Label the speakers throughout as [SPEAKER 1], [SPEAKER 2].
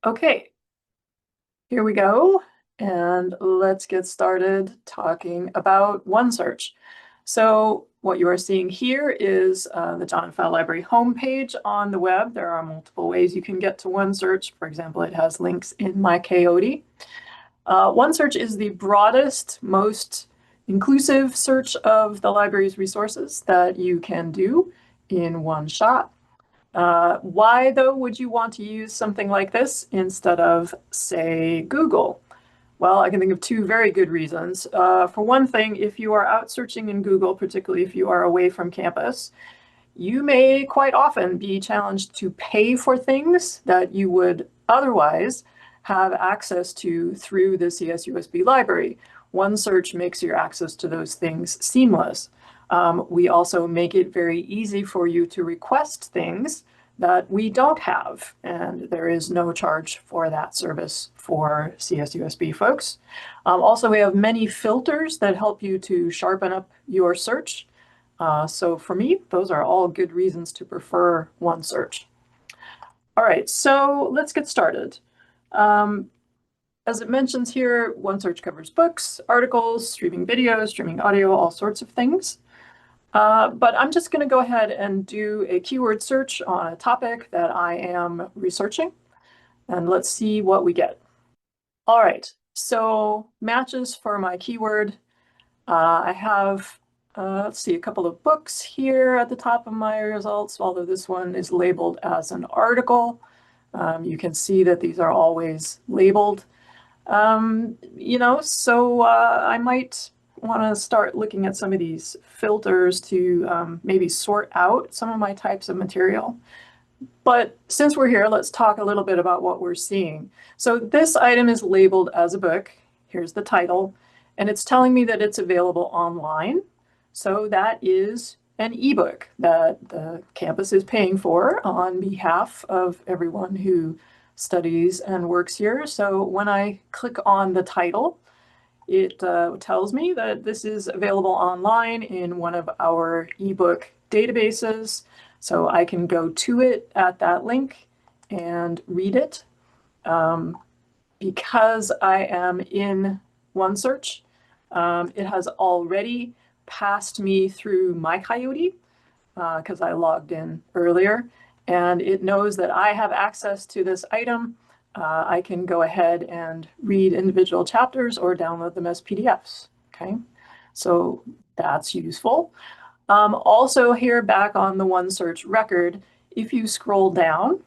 [SPEAKER 1] Okay, here we go. And let's get started talking about OneSearch. So what you are seeing here is the John Pfau Library homepage on the web. There are multiple ways you can get to OneSearch. For example, it has links in my Coyote. OneSearch is the broadest, most inclusive search of the library's resources that you can do in one shot. Why, though, would you want to use something like this instead of, say, Google? Well, I can think of two very good reasons. For one thing, if you are out searching in Google, particularly if you are away from campus, you may quite often be challenged to pay for things that you would otherwise have access to through the CSUSB library. OneSearch makes your access to those things seamless. We also make it very easy for you to request things that we don't have, and there is no charge for that service for CSUSB folks. Also, we have many filters that help you to sharpen up your search. So for me, those are all good reasons to prefer OneSearch. All right, so let's get started. As it mentions here, OneSearch covers books, articles, streaming videos, streaming audio, all sorts of things. But I'm just going to go ahead and do a keyword search on a topic that I am researching, and let's see what we get. All right, so matches for my keyword. I have, let's see, a couple of books here at the top of my results, although this one is labeled as an article. You can see that these are always labeled. So I might want to start looking at some of these filters to maybe sort out some of my types of material. But since we're here, let's talk a little bit about what we're seeing. So this item is labeled as a book. Here's the title, and it's telling me that it's available online. So that is an ebook that the campus is paying for on behalf of everyone who studies and works here. So when I click on the title, it tells me that this is available online in one of our ebook databases. So I can go to it at that link and read it. Because I am in OneSearch, it has already passed me through my Coyote because I logged in earlier, and it knows that I have access to this item. I can go ahead and read individual chapters or download them as PDFs, okay? So that's useful. Also here back on the OneSearch record, if you scroll down,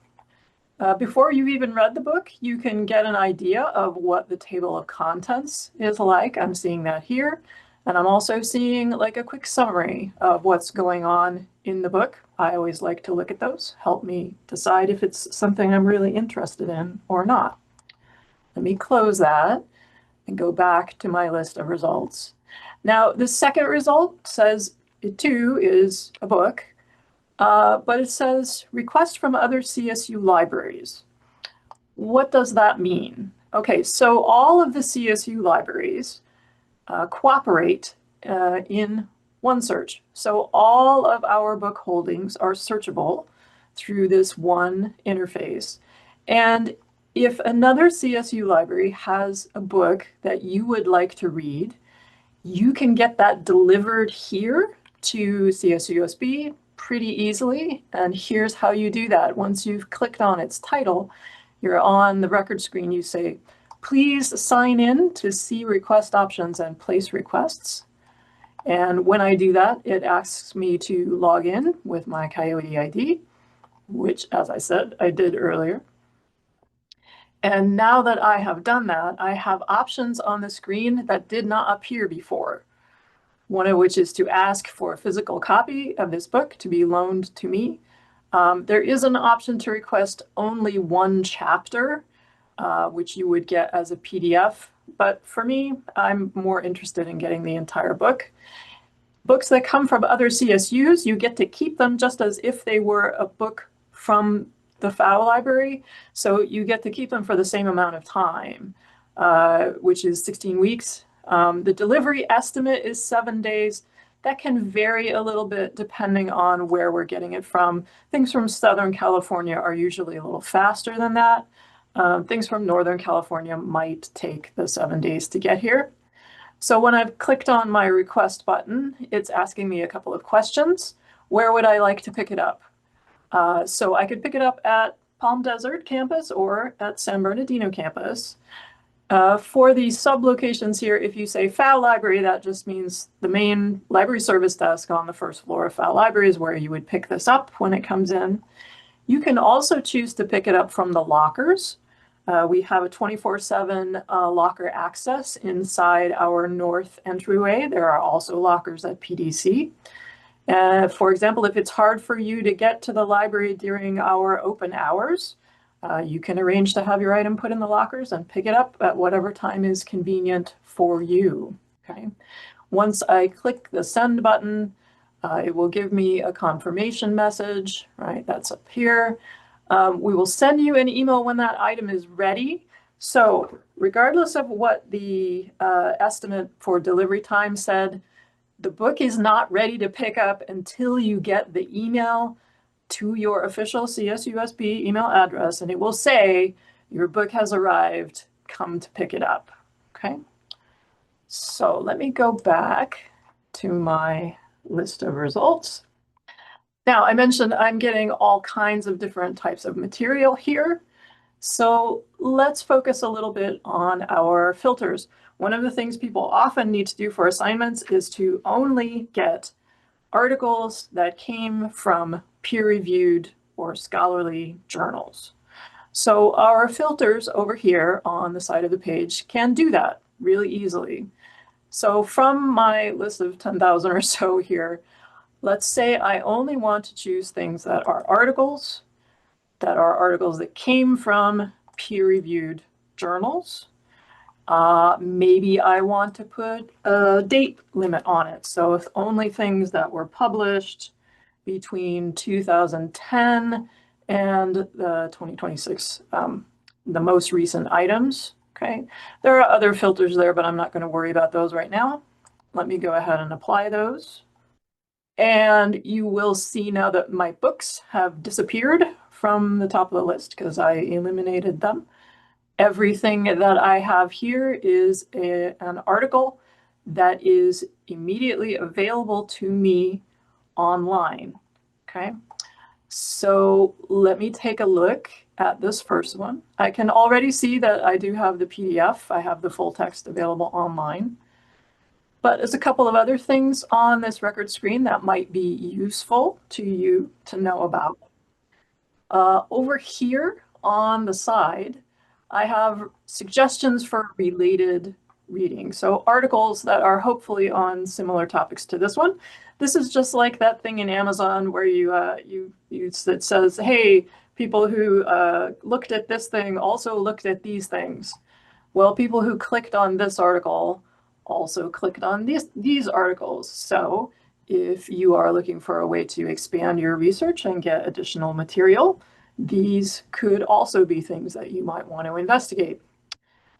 [SPEAKER 1] before you've even read the book, you can get an idea of what the table of contents is like. I'm seeing that here. And I'm also seeing like a quick summary of what's going on in the book. I always like to look at those, help me decide if it's something I'm really interested in or not. Let me close that and go back to my list of results. Now, the second result says it too is a book, but it says request from other CSU libraries. What does that mean? Okay, so all of the CSU libraries cooperate in OneSearch. So all of our book holdings are searchable through this one interface. And if another CSU library has a book that you would like to read, you can get that delivered here to CSUSB pretty easily. And here's how you do that. Once you've clicked on its title, you're on the record screen, you say, please sign in to see request options and place requests. And when I do that, it asks me to log in with my Coyote ID, which, as I said, I did earlier. And now that I have done that, I have options on the screen that did not appear before. One of which is to ask for a physical copy of this book to be loaned to me. There is an option to request only one chapter, which you would get as a PDF. But for me, I'm more interested in getting the entire book. Books that come from other CSUs, you get to keep them just as if they were a book from the Pfau Library. So you get to keep them for the same amount of time, which is 16 weeks. The delivery estimate is 7 days. That can vary a little bit depending on where we're getting it from. Things from Southern California are usually a little faster than that. Things from Northern California might take the 7 days to get here. So when I've clicked on my request button, it's asking me a couple of questions. Where would I like to pick it up? So I could pick it up at Palm Desert campus or at San Bernardino campus. For the sub-locations here, if you say Pfau Library, that just means the main library service desk on the first floor of Pfau Library is where you would pick this up when it comes in. You can also choose to pick it up from the lockers. We have a 24/7 locker access inside our north entryway. There are also lockers at PDC. For example, if it's hard for you to get to the library during our open hours, you can arrange to have your item put in the lockers and pick it up at whatever time is convenient for you. Okay. Once I click the send button, it will give me a confirmation message, right? That's up here. We will send you an email when that item is ready. So regardless of what the estimate for delivery time said, the book is not ready to pick up until you get the email to your official CSUSB email address, and it will say, your book has arrived, come to pick it up, okay? So let me go back to my list of results. Now, I mentioned I'm getting all kinds of different types of material here. So let's focus a little bit on our filters. One of the things people often need to do for assignments is to only get articles that came from peer-reviewed or scholarly journals. So our filters over here on the side of the page can do that really easily. So from my list of 10,000 or so here, let's say I only want to choose things that are articles that came from peer-reviewed journals. Maybe I want to put a date limit on it. So if only things that were published between 2010 and the 2026, the most recent items, okay? There are other filters there, but I'm not going to worry about those right now. Let me go ahead and apply those. And you will see now that my books have disappeared from the top of the list because I eliminated them. Everything that I have here is an article that is immediately available to me online, okay? So let me take a look at this first one. I can already see that I do have the PDF. I have the full text available online. But there's a couple of other things on this record screen that might be useful to you to know about. Over here on the side, I have suggestions for related reading. So articles that are hopefully on similar topics to this one. This is just like that thing in Amazon where it says, hey, people who looked at this thing also looked at these things. Well, people who clicked on this article also clicked on these articles. So if you are looking for a way to expand your research and get additional material, these could also be things that you might want to investigate.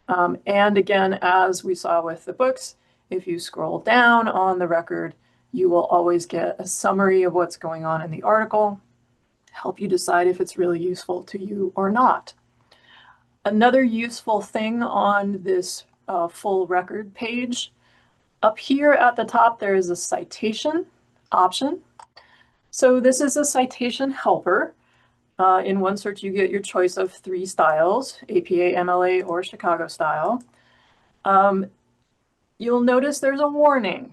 [SPEAKER 1] And again, as we saw with the books, if you scroll down on the record, you will always get a summary of what's going on in the article, help you decide if it's really useful to you or not. Another useful thing on this full record page, up here at the top, there is a citation option. So this is a citation helper. In OneSearch, you get your choice of 3 styles, APA, MLA, or Chicago style. You'll notice there's a warning.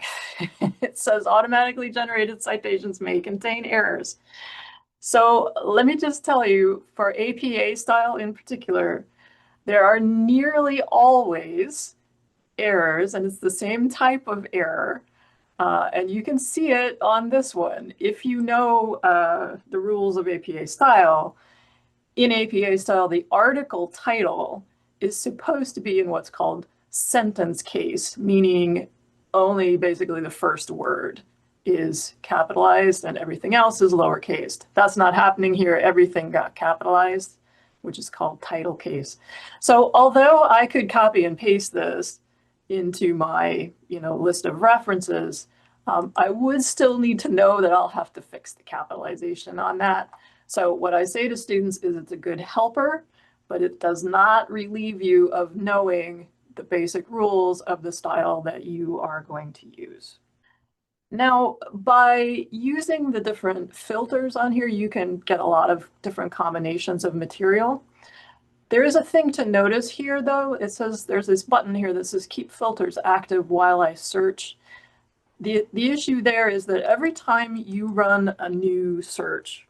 [SPEAKER 1] It says automatically generated citations may contain errors. So let me just tell you, for APA style in particular, there are nearly always errors, and it's the same type of error. And you can see it on this one. If you know the rules of APA style, in APA style, the article title is supposed to be in what's called sentence case, meaning only basically the first word is capitalized and everything else is lowercase. That's not happening here. Everything got capitalized, which is called title case. So although I could copy and paste this into my list of references, I would still need to know that I'll have to fix the capitalization on that. So what I say to students is it's a good helper, but it does not relieve you of knowing the basic rules of the style that you are going to use. Now, by using the different filters on here, you can get a lot of different combinations of material. There is a thing to notice here, though. It says there's this button here that says keep filters active while I search. The issue there is that every time you run a new search,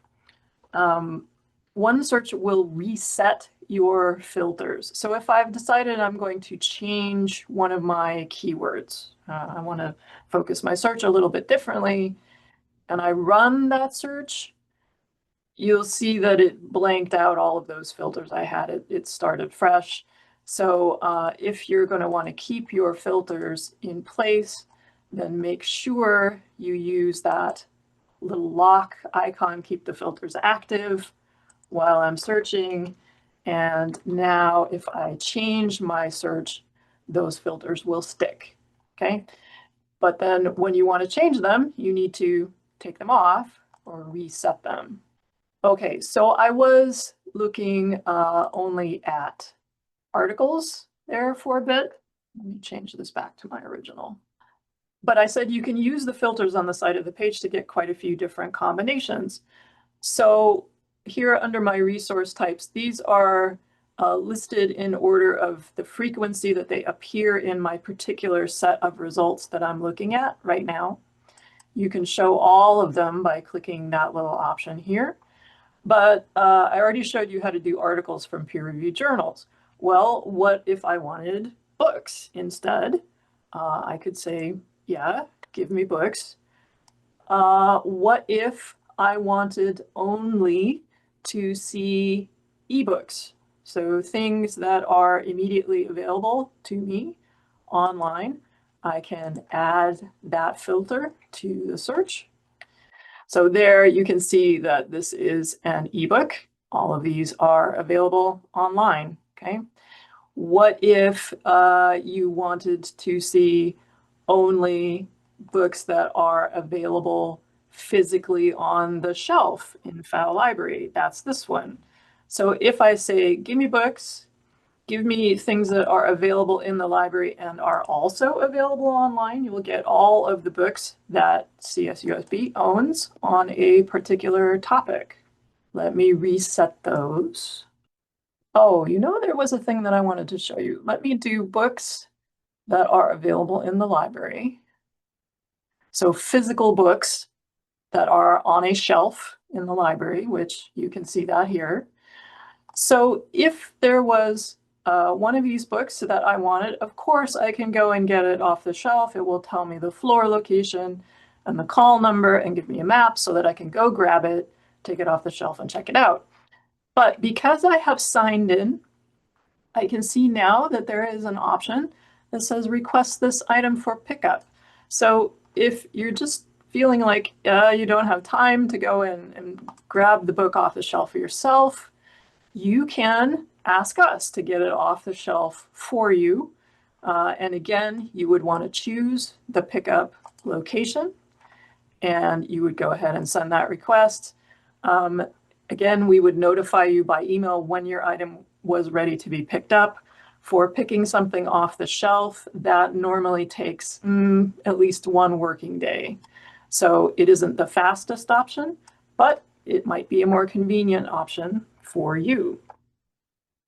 [SPEAKER 1] OneSearch will reset your filters. So if I've decided I'm going to change one of my keywords, I want to focus my search a little bit differently, and I run that search, you'll see that it blanked out all of those filters I had. It started fresh. So if you're going to want to keep your filters in place, then make sure you use that little lock icon, keep the filters active while I'm searching. And now if I change my search, those filters will stick, okay? But then when you want to change them, you need to take them off or reset them. Okay, so I was looking only at articles there for a bit. Let me change this back to my original. But I said you can use the filters on the side of the page to get quite a few different combinations. So here under my resource types, these are listed in order of the frequency that they appear in my particular set of results that I'm looking at right now. You can show all of them by clicking that little option here. But I already showed you how to do articles from peer-reviewed journals. Well, what if I wanted books instead? I could say, yeah, give me books. What if I wanted only to see ebooks? So things that are immediately available to me online. I can add that filter to the search. So there you can see that this is an ebook. All of these are available online, okay? What if you wanted to see only books that are available physically on the shelf in Pfau Libary? That's this one. So if I say, give me books, give me things that are available in the library and are also available online, you will get all of the books that CSUSB owns on a particular topic. Let me reset those. Oh, you know, there was a thing that I wanted to show you. Let me do books that are available in the library. So physical books that are on a shelf in the library, which you can see that here. So if there was one of these books that I wanted, of course I can go and get it off the shelf. It will tell me the floor location and the call number and give me a map so that I can go grab it, take it off the shelf and check it out. But because I have signed in, I can see now that there is an option that says request this item for pickup. So if you're just feeling like you don't have time to go in and grab the book off the shelf for yourself, you can ask us to get it off the shelf for you. And again, you would want to choose the pickup location and you would go ahead and send that request. Again, we would notify you by email when your item was ready to be picked up. For picking something off the shelf, that normally takes at least one working day. So it isn't the fastest option, but it might be a more convenient option for you.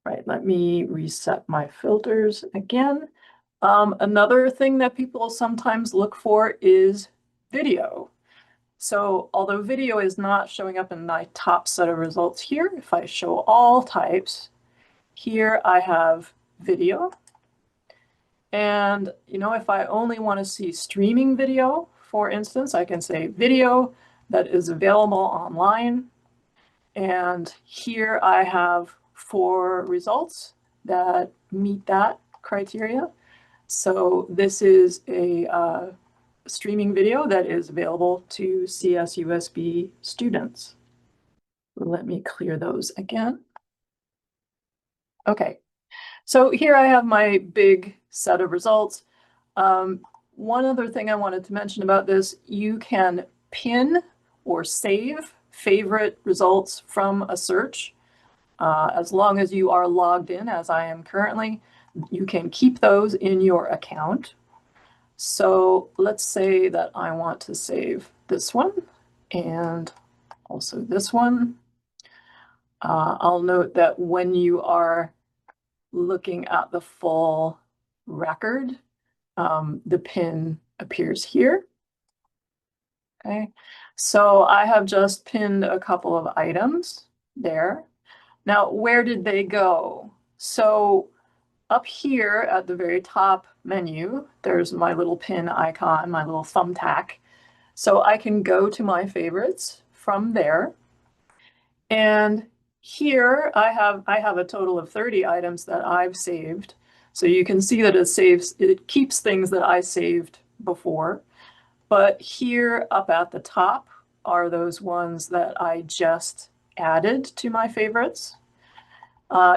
[SPEAKER 1] Right, let me reset my filters again. Another thing that people sometimes look for is video. So although video is not showing up in my top set of results here, if I show all types, here I have video. And you know, if I only want to see streaming video, for instance, I can say video that is available online. And here I have 4 results that meet that criteria. So this is a streaming video that is available to CSUSB students. Let me clear those again. Okay, so here I have my big set of results. One other thing I wanted to mention about this, you can pin or save favorite results from a search. As long as you are logged in, as I am currently, you can keep those in your account. So let's say that I want to save this one and also this one. I'll note that when you are looking at the full record, the pin appears here. Okay, so I have just pinned a couple of items there. Now, where did they go? So up here at the very top menu, there's my little pin icon, my little thumbtack. So I can go to my favorites from there. And here I have a total of 30 items that I've saved. So you can see that it keeps things that I saved before. But here up at the top are those ones that I just added to my favorites.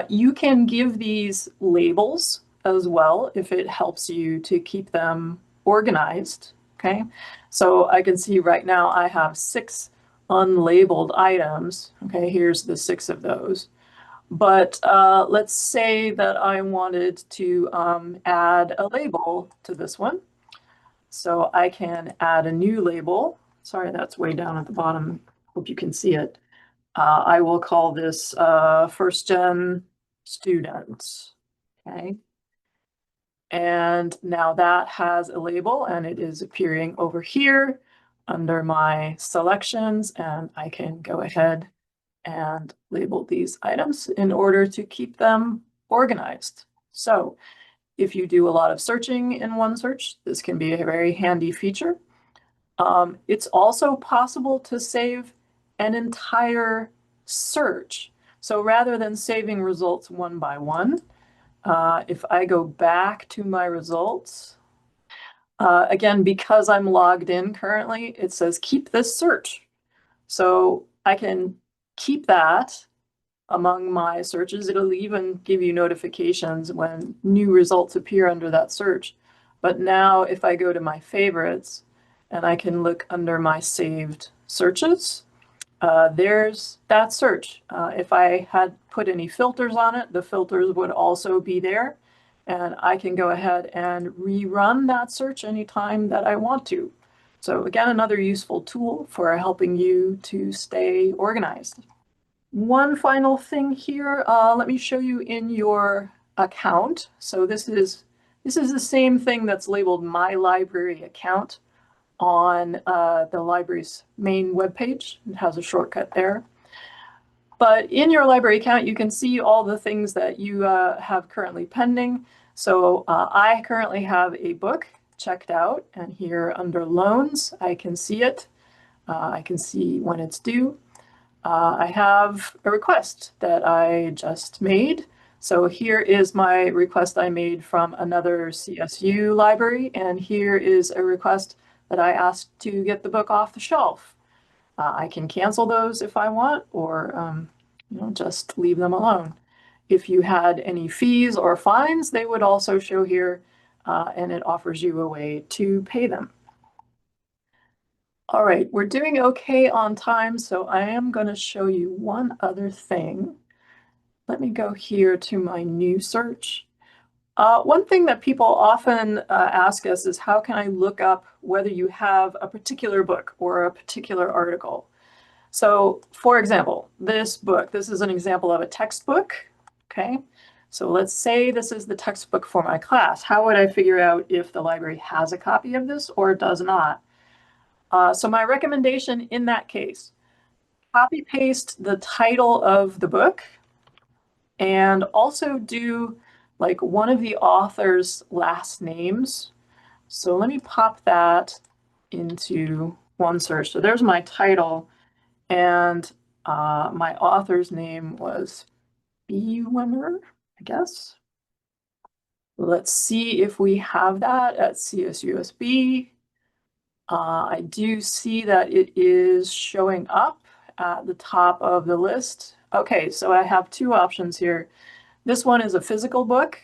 [SPEAKER 1] You can give these labels as well if it helps you to keep them organized. Okay, so I can see right now I have 6 unlabeled items. Okay, here's the 6 of those. But let's say that I wanted to add a label to this one. So I can add a new label. Sorry, that's way down at the bottom. Hope you can see it. I will call this first gen students. Okay. And now that has a label and it is appearing over here under my selections, and I can go ahead and label these items in order to keep them organized. So if you do a lot of searching in OneSearch, this can be a very handy feature. It's also possible to save an entire search. So rather than saving results one by one, if I go back to my results, again, because I'm logged in currently, it says keep this search. So I can keep that among my searches. It'll even give you notifications when new results appear under that search. But now if I go to my favorites and I can look under my saved searches, there's that search. If I had put any filters on it, the filters would also be there. And I can go ahead and rerun that search anytime that I want to. So again, another useful tool for helping you to stay organized. One final thing here, let me show you in your account. So this is the same thing that's labeled My Library Account on the library's main webpage. It has a shortcut there. But in your library account, you can see all the things that you have currently pending. So I currently have a book checked out, and here under loans, I can see it. I can see when it's due. I have a request that I just made. So here is my request I made from another CSU library, and here is a request that I asked to get the book off the shelf. I can cancel those if I want, or just leave them alone. If you had any fees or fines, they would also show here, and it offers you a way to pay them. All right, we're doing okay on time, so I am going to show you one other thing. Let me go here to my new search. One thing that people often ask us is how can I look up whether you have a particular book or a particular article? So for example, this book, this is an example of a textbook, okay? So let's say this is the textbook for my class. How would I figure out if the library has a copy of this or does not? So my recommendation in that case, copy paste the title of the book and also do like one of the author's last names. So let me pop that into OneSearch. So there's my title, and my author's name was Bewimmer, I guess. Let's see if we have that at CSUSB. I do see that it is showing up at the top of the list. Okay, so I have 2 options here. This one is a physical book.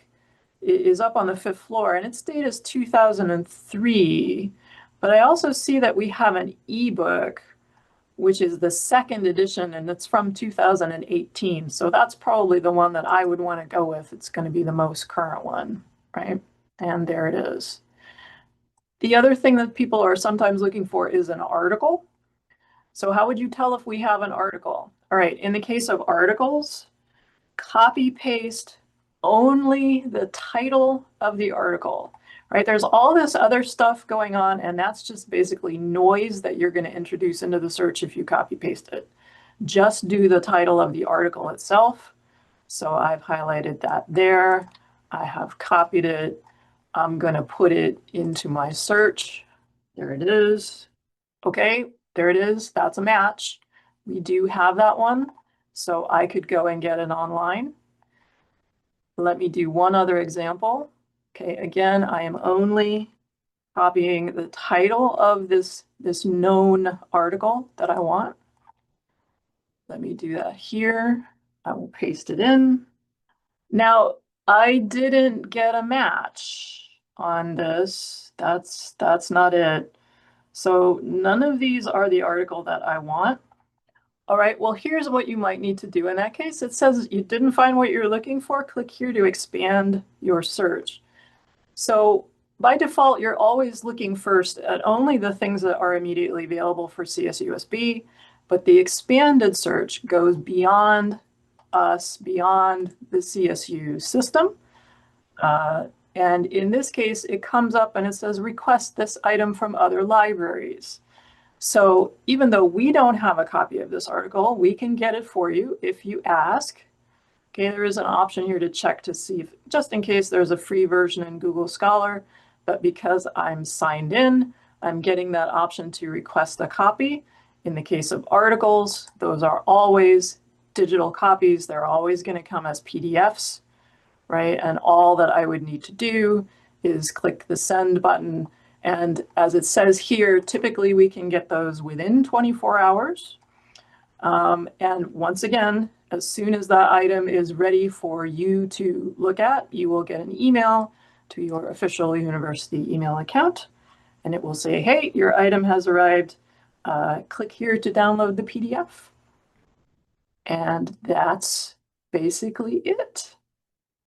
[SPEAKER 1] It is up on the 5th floor, and its date is 2003. But I also see that we have an ebook, which is the second edition, and it's from 2018. So that's probably the one that I would want to go with. It's going to be the most current one, right? And there it is. The other thing that people are sometimes looking for is an article. So how would you tell if we have an article? All right, in the case of articles, copy paste only the title of the article, right? There's all this other stuff going on, and that's just basically noise that you're going to introduce into the search if you copy paste it. Just do the title of the article itself. So I've highlighted that there. I have copied it. I'm going to put it into my search. There it is. Okay, there it is. That's a match. We do have that one. So I could go and get it online. Let me do one other example. Okay, again, I am only copying the title of this known article that I want. Let me do that here. I will paste it in. Now, I didn't get a match on this. That's not it. So none of these are the article that I want. All right, well, here's what you might need to do in that case. It says you didn't find what you're looking for. Click here to expand your search. So by default, you're always looking first at only the things that are immediately available for CSUSB, but the expanded search goes beyond us, beyond the CSU system. And in this case, it comes up and it says, request this item from other libraries. So even though we don't have a copy of this article, we can get it for you if you ask. Okay, there is an option here to check to see if, just in case there's a free version in Google Scholar, but because I'm signed in, I'm getting that option to request a copy. In the case of articles, those are always digital copies. They're always going to come as PDFs, right? And all that I would need to do is click the send button. And as it says here, typically we can get those within 24 hours. And once again, as soon as that item is ready for you to look at, you will get an email to your official university email account, and it will say, hey, your item has arrived. Click here to download the PDF. And that's basically it.